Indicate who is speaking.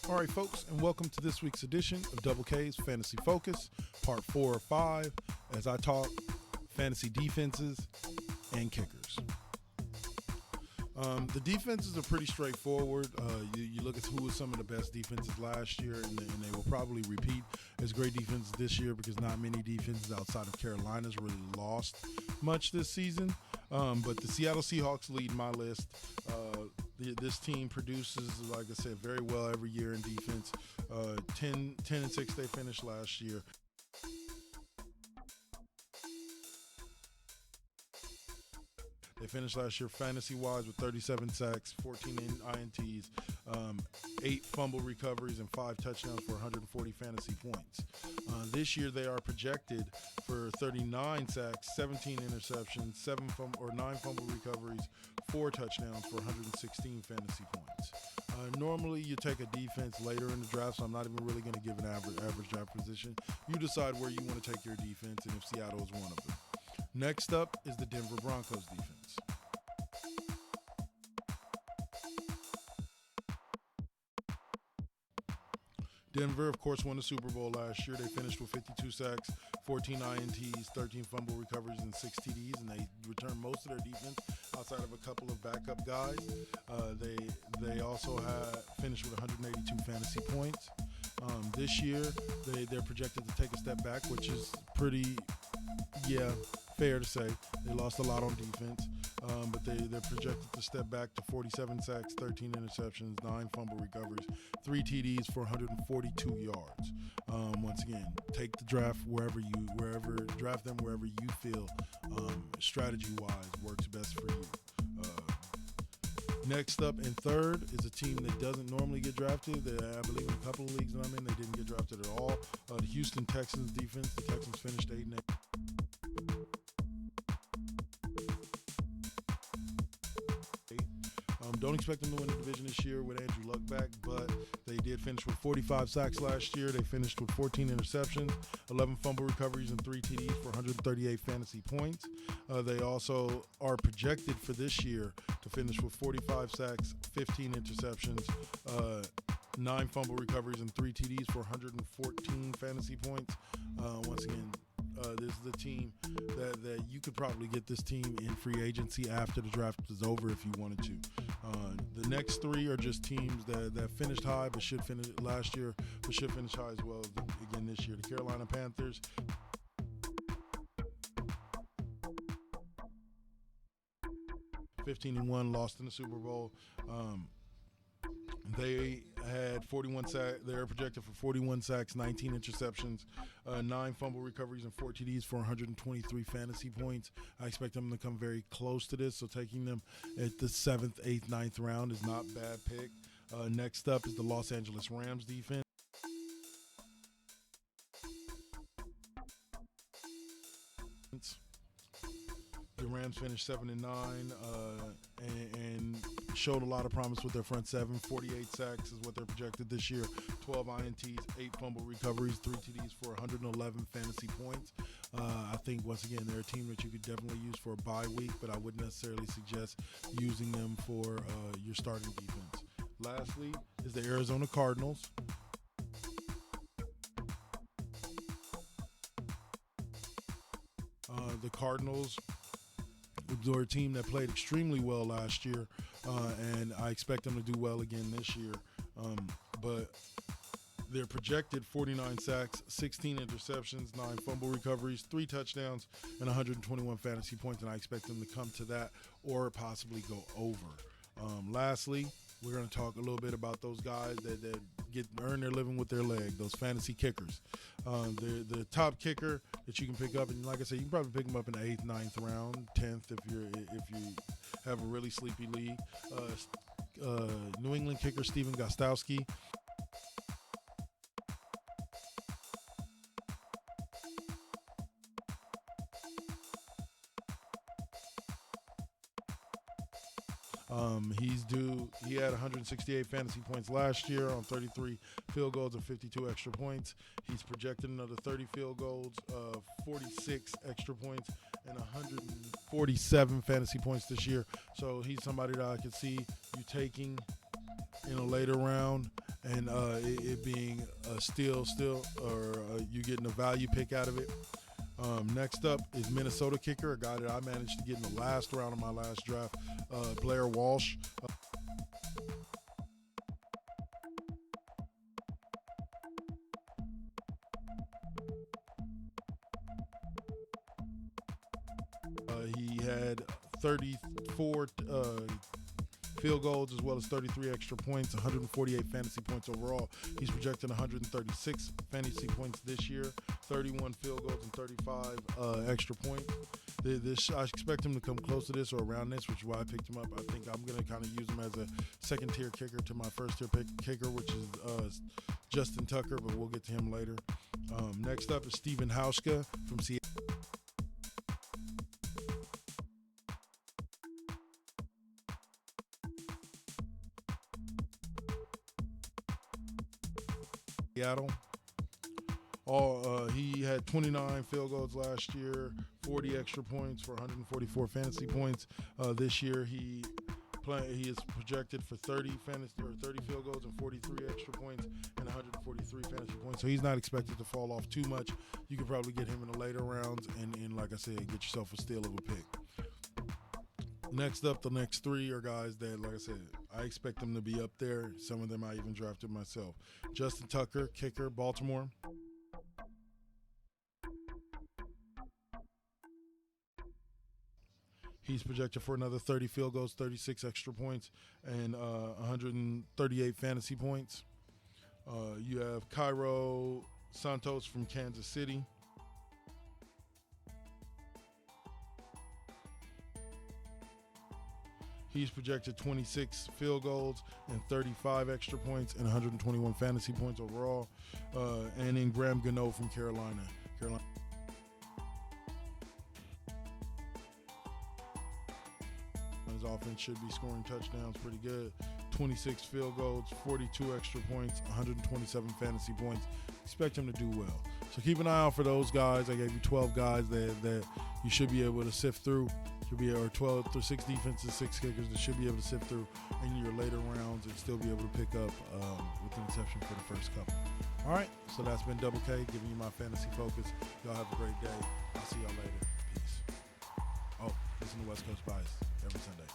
Speaker 1: All right, folks, and welcome to this week's edition of Double K's Fantasy Focus, part 4 or 5, as I talk fantasy defenses and kickers. The defenses are pretty straightforward. You look at who was some of the best defenses last year, and they will probably repeat as great defenses this year because not many defenses outside of Carolina's really lost much this season. But the Seattle Seahawks lead my list. This team produces, like I said, very well every year in defense. 10-6 they finished last year. They finished last year fantasy-wise with 37 sacks, 14 INTs, 8 fumble recoveries, and 5 touchdowns for 140 fantasy points. This year they are projected for 39 sacks, 17 interceptions, 9 fumble recoveries, 4 touchdowns for 116 fantasy points. Normally you take a defense later in the draft, so I'm not even really going to give an average draft position. You decide where you want to take your defense, and if Seattle is one of them. Next up is the Denver Broncos defense. Denver, of course, won the Super Bowl last year. They finished with 52 sacks, 14 INTs, 13 fumble recoveries, and 6 TDs, and they returned most of their defense outside of a couple of backup guys. They also finished with 182 fantasy points. This year, they're projected to take a step back, which is pretty, fair to say. They lost a lot on defense, but they're projected to step back to 47 sacks, 13 interceptions, 9 fumble recoveries, 3 TDs for 142 yards. Once again, take the draft draft them wherever you feel strategy-wise works best for you. Next up in third is a team that doesn't normally get drafted. I believe in a couple of leagues that I'm in, they didn't get drafted at all. The Houston Texans defense. The Texans finished 8-8. Don't expect them to win the division this year with Andrew Luck back, but they did finish with 45 sacks last year. They finished with 14 interceptions, 11 fumble recoveries, and 3 TDs for 138 fantasy points. They also are projected for this year to finish with 45 sacks, 15 interceptions, 9 fumble recoveries, and 3 TDs for 114 fantasy points. Once again, this is the team that you could probably get this team in free agency after the draft is over if you wanted to. The next 3 are just teams that finished high but should finish last year, but should finish high as well again this year. The Carolina Panthers. (15-1), lost in the Super Bowl. They had 41 sacks. They are projected for 41 sacks, 19 interceptions, 9 fumble recoveries, and 4 TDs for 123 fantasy points. I expect them to come very close to this, so taking them at the 7th, 8th, 9th round is not a bad pick. Next up is the Los Angeles Rams defense. The Rams finished 7-9 and showed a lot of promise with their front 7. 48 sacks is what they're projected this year. 12 INTs, 8 fumble recoveries, 3 TDs for 111 fantasy points. I think, once again, they're a team that you could definitely use for a bye week, but I wouldn't necessarily suggest using them for your starting defense. Lastly is the Arizona Cardinals. The Cardinals were a team that played extremely well last year, and I expect them to do well again this year. But they're projected 49 sacks, 16 interceptions, 9 fumble recoveries, 3 touchdowns, and 121 fantasy points, and I expect them to come to that or possibly go over. Lastly, we're going to talk a little bit about those guys that earn their living with their leg, those fantasy kickers. The top kicker that you can pick up, and like I said, you can probably pick them up in the 8th, 9th round, 10th if you have a really sleepy league. New England kicker Stephen Gostkowski. He had 168 fantasy points last year on 33 field goals and 52 extra points. He's projected another 30 field goals, 46 extra points, and 147 fantasy points this year. So he's somebody that I could see you taking in a later round, and it being a steal, or you getting a value pick out of it. Next up is Minnesota kicker, a guy that I managed to get in the last round of my last draft, Blair Walsh. He had 34 field goals as well as 33 extra points, 148 fantasy points overall. He's projected 136 fantasy points this year, 31 field goals and 35 extra points. I expect him to come close to this or around this, which is why I picked him up. I think I'm going to kind of use him as a second-tier kicker to my first-tier kicker, which is Justin Tucker, but we'll get to him later. Next up is Stephen Hauschka from Seattle. He had 29 field goals last year, 40 extra points for 144 fantasy points. This year he is projected for 30 field goals and 43 extra points and 143 fantasy points. So he's not expected to fall off too much. You could probably get him in the later rounds and like I said, get yourself a steal of a pick. Next up, the next three are guys that, like I said, I expect them to be up there. Some of them I even drafted myself. Justin Tucker, kicker, Baltimore. He's projected for another 30 field goals, 36 extra points, and 138 fantasy points. You have Cairo Santos from Kansas City. He's projected 26 field goals and 35 extra points and 121 fantasy points overall. And then Gano from Carolina. His offense should be scoring touchdowns pretty good. 26 field goals, 42 extra points, 127 fantasy points. Expect him to do well. So keep an eye out for those guys. I gave you 12 guys that you should be able to sift through. Should be, or 12 through 6 defenses, 6 kickers that should be able to sift through in your later rounds and still be able to pick up with an exception for the first couple. All right, so that's been Double K giving you my fantasy focus. Y'all have a great day. I'll see y'all later. Peace. Oh, listen to West Coast Bias every Sunday.